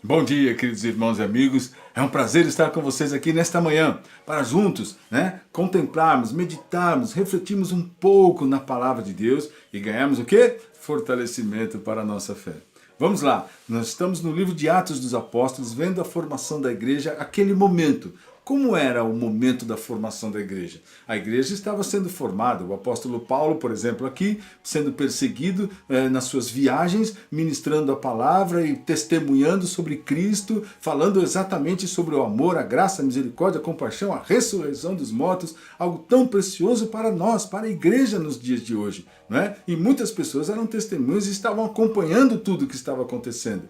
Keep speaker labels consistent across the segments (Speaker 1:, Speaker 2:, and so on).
Speaker 1: Bom dia, queridos irmãos e amigos. É um prazer estar com vocês aqui nesta manhã, para juntos, contemplarmos, meditarmos, refletirmos um pouco na palavra de Deus e ganharmos o quê? Fortalecimento para a nossa fé. Vamos lá, nós estamos no livro de Atos dos Apóstolos, vendo a formação da igreja, aquele momento. Como era o momento da formação da igreja? A igreja estava sendo formada, o apóstolo Paulo, por exemplo, aqui, sendo perseguido nas suas viagens, ministrando a palavra e testemunhando sobre Cristo, falando exatamente sobre o amor, a graça, a misericórdia, a compaixão, a ressurreição dos mortos, algo tão precioso para nós, para a igreja nos dias de hoje. Não é? E muitas pessoas eram testemunhas e estavam acompanhando tudo o que estava acontecendo.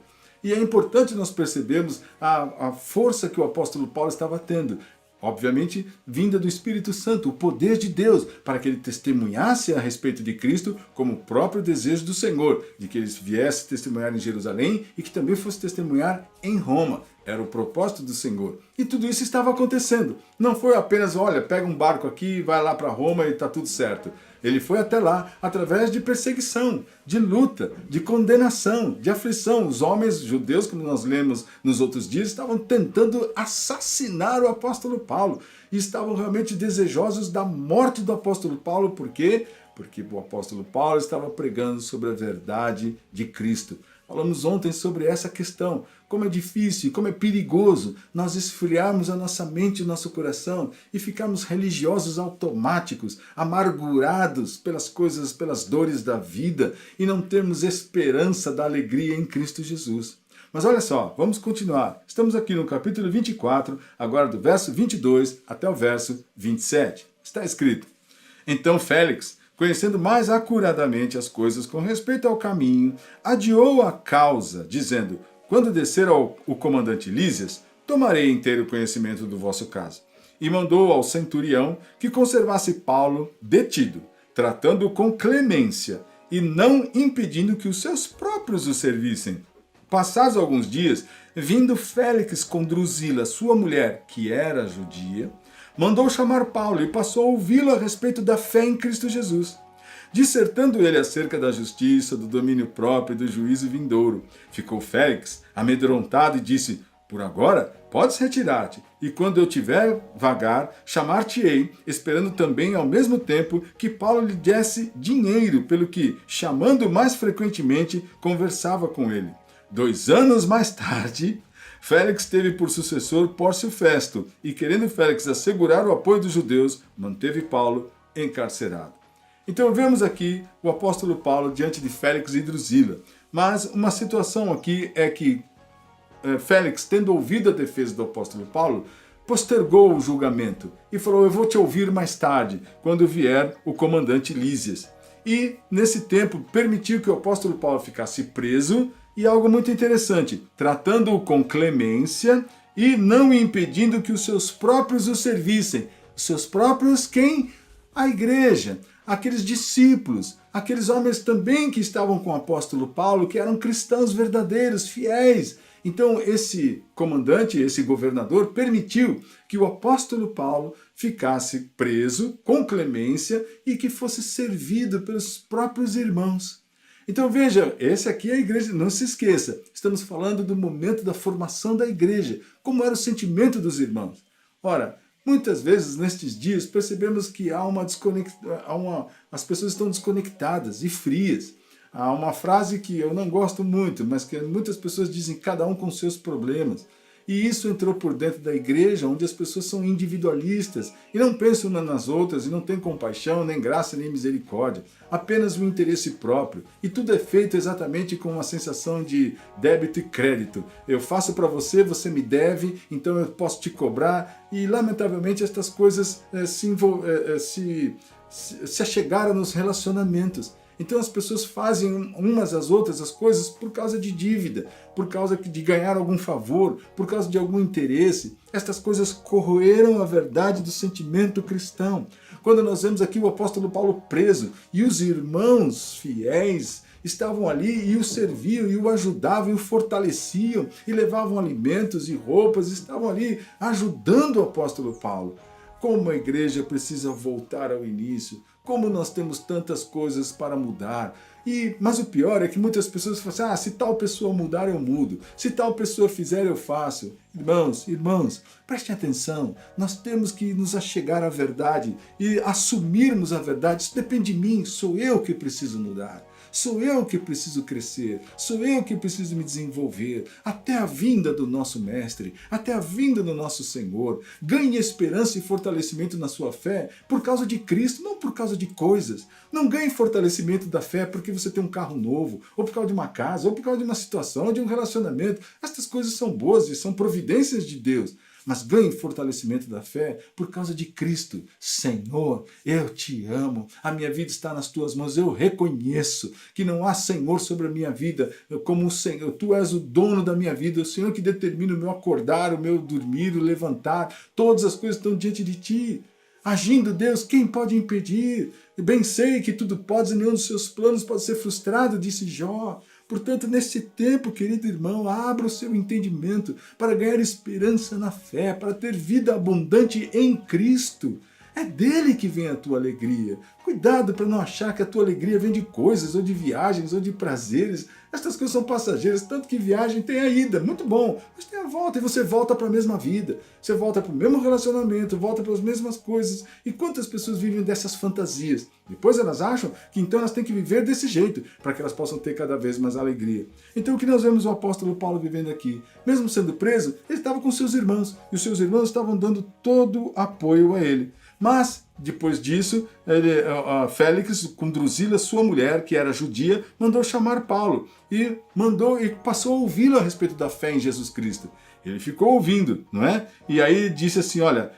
Speaker 1: E é importante nós percebermos a força que o apóstolo Paulo estava tendo. Obviamente, vinda do Espírito Santo, o poder de Deus, para que ele testemunhasse a respeito de Cristo como o próprio desejo do Senhor, de que ele viesse testemunhar em Jerusalém e que também fosse testemunhar em Roma. Era o propósito do Senhor. E tudo isso estava acontecendo. Não foi apenas, olha, pega um barco aqui, vai lá para Roma e está tudo certo. Ele foi até lá através de perseguição, de luta, de condenação, de aflição. Os homens judeus, como nós lemos nos outros dias, estavam tentando assassinar o apóstolo Paulo. E estavam realmente desejosos da morte do apóstolo Paulo. Por quê? Porque o apóstolo Paulo estava pregando sobre a verdade de Cristo. Falamos ontem sobre essa questão, como é difícil, como é perigoso nós esfriarmos a nossa mente e o nosso coração e ficarmos religiosos automáticos, amargurados pelas coisas, pelas dores da vida e não termos esperança da alegria em Cristo Jesus. Mas olha só, vamos continuar. Estamos aqui no capítulo 24, agora do verso 22 até o verso 27. Está escrito: Então Félix, conhecendo mais acuradamente as coisas com respeito ao caminho, adiou a causa, dizendo: Quando descer o comandante Lísias, tomarei inteiro conhecimento do vosso caso. E mandou ao centurião que conservasse Paulo detido, tratando-o com clemência, e não impedindo que os seus próprios o servissem. Passados alguns dias, vindo Félix com Drusila, sua mulher, que era judia, mandou chamar Paulo e passou a ouvi-lo a respeito da fé em Cristo Jesus, dissertando ele acerca da justiça, do domínio próprio e do juízo vindouro. Ficou Félix amedrontado e disse: Por agora, podes retirar-te, e quando eu tiver vagar, chamar-te-ei, esperando também ao mesmo tempo que Paulo lhe desse dinheiro, pelo que, chamando mais frequentemente, conversava com ele. 2 anos mais tarde, Félix teve por sucessor Pórcio Festo, e querendo Félix assegurar o apoio dos judeus, manteve Paulo encarcerado. Então vemos aqui o apóstolo Paulo diante de Félix e Drusila. Mas uma situação aqui é que Félix, tendo ouvido a defesa do apóstolo Paulo, postergou o julgamento e falou: eu vou te ouvir mais tarde, quando vier o comandante Lísias. E nesse tempo permitiu que o apóstolo Paulo ficasse preso. E algo muito interessante, tratando-o com clemência e não impedindo que os seus próprios o servissem. Os seus próprios quem? A igreja, aqueles discípulos, aqueles homens também que estavam com o apóstolo Paulo, que eram cristãos verdadeiros, fiéis. Então esse comandante, esse governador, permitiu que o apóstolo Paulo ficasse preso com clemência e que fosse servido pelos próprios irmãos. Então veja, essa aqui é a igreja, não se esqueça, estamos falando do momento da formação da igreja, como era o sentimento dos irmãos. Ora, muitas vezes nestes dias percebemos que as pessoas estão desconectadas e frias. Há uma frase que eu não gosto muito, mas que muitas pessoas dizem: cada um com seus problemas. E isso entrou por dentro da igreja, onde as pessoas são individualistas e não pensam umas nas outras e não têm compaixão, nem graça, nem misericórdia. Apenas o interesse próprio. E tudo é feito exatamente com uma sensação de débito e crédito. Eu faço para você, você me deve, então eu posso te cobrar. E lamentavelmente estas coisas se achegaram nos relacionamentos. Então as pessoas fazem umas às outras as coisas por causa de dívida, por causa de ganhar algum favor, por causa de algum interesse. Estas coisas corroeram a verdade do sentimento cristão. Quando nós vemos aqui o apóstolo Paulo preso e os irmãos fiéis estavam ali e o serviam, e o ajudavam, e o fortaleciam, e levavam alimentos e roupas, estavam ali ajudando o apóstolo Paulo. Como a igreja precisa voltar ao início, como nós temos tantas coisas para mudar. Mas o pior é que muitas pessoas falam assim, se tal pessoa mudar, eu mudo. Se tal pessoa fizer, eu faço. Irmãos, prestem atenção. Nós temos que nos achegar à verdade e assumirmos a verdade. Isso depende de mim, sou eu que preciso mudar. Sou eu que preciso crescer, sou eu que preciso me desenvolver, até a vinda do nosso Mestre, até a vinda do nosso Senhor. Ganhe esperança e fortalecimento na sua fé por causa de Cristo, não por causa de coisas. Não ganhe fortalecimento da fé porque você tem um carro novo, ou por causa de uma casa, ou por causa de uma situação, ou de um relacionamento. Estas coisas são boas e são providências de Deus. Mas ganhe fortalecimento da fé por causa de Cristo. Senhor, eu te amo, a minha vida está nas tuas mãos, eu reconheço que não há Senhor sobre a minha vida, como o Senhor, tu és o dono da minha vida, o Senhor que determina o meu acordar, o meu dormir, o levantar, todas as coisas estão diante de ti. Agindo Deus, quem pode impedir? Bem sei que tudo podes e nenhum dos seus planos pode ser frustrado, disse Jó. Portanto, nesse tempo, querido irmão, abra o seu entendimento para ganhar esperança na fé, para ter vida abundante em Cristo. É dele que vem a tua alegria. Cuidado para não achar que a tua alegria vem de coisas, ou de viagens, ou de prazeres. Estas coisas são passageiras, tanto que viagem tem a ida, muito bom, mas tem a volta, e você volta para a mesma vida. Você volta para o mesmo relacionamento, volta para as mesmas coisas. E quantas pessoas vivem dessas fantasias? Depois elas acham que então elas têm que viver desse jeito, para que elas possam ter cada vez mais alegria. Então o que nós vemos o apóstolo Paulo vivendo aqui? Mesmo sendo preso, ele estava com seus irmãos, e os seus irmãos estavam dando todo apoio a ele. Mas, depois disso, Félix, com Drusila, sua mulher, que era judia, mandou chamar Paulo e passou a ouvi-lo a respeito da fé em Jesus Cristo. Ele ficou ouvindo, não é? E aí disse assim, olha,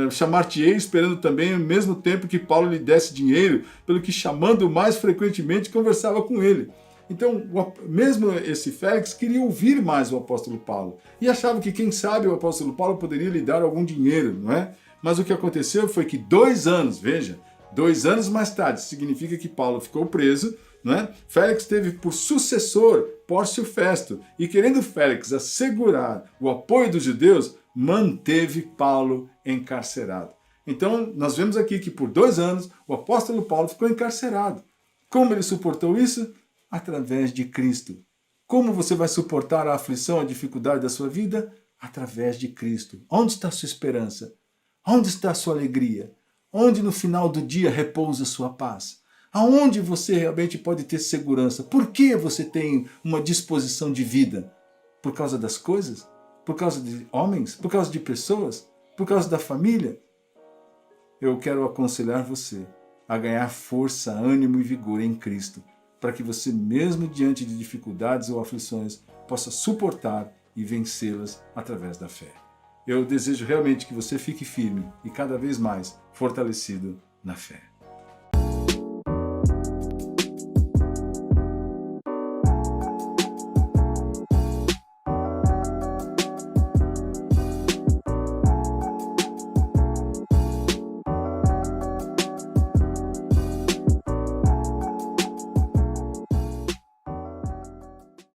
Speaker 1: chamar-te-ei esperando também ao mesmo tempo que Paulo lhe desse dinheiro, pelo que chamando mais frequentemente conversava com ele. Então, mesmo esse Félix queria ouvir mais o apóstolo Paulo e achava que, quem sabe, o apóstolo Paulo poderia lhe dar algum dinheiro, não é? Mas o que aconteceu foi que 2 anos, veja, 2 anos mais tarde, significa que Paulo ficou preso, não é? Félix teve por sucessor Pórcio Festo, e querendo Félix assegurar o apoio dos judeus, manteve Paulo encarcerado. Então, nós vemos aqui que por 2 anos o apóstolo Paulo ficou encarcerado. Como ele suportou isso? Através de Cristo. Como você vai suportar a aflição, a dificuldade da sua vida? Através de Cristo. Onde está a sua esperança? Onde está a sua alegria? Onde no final do dia repousa a sua paz? Aonde você realmente pode ter segurança? Por que você tem uma disposição de vida? Por causa das coisas? Por causa de homens? Por causa de pessoas? Por causa da família? Eu quero aconselhar você a ganhar força, ânimo e vigor em Cristo, para que você, mesmo diante de dificuldades ou aflições, possa suportar e vencê-las através da fé. Eu desejo realmente que você fique firme e cada vez mais fortalecido na fé.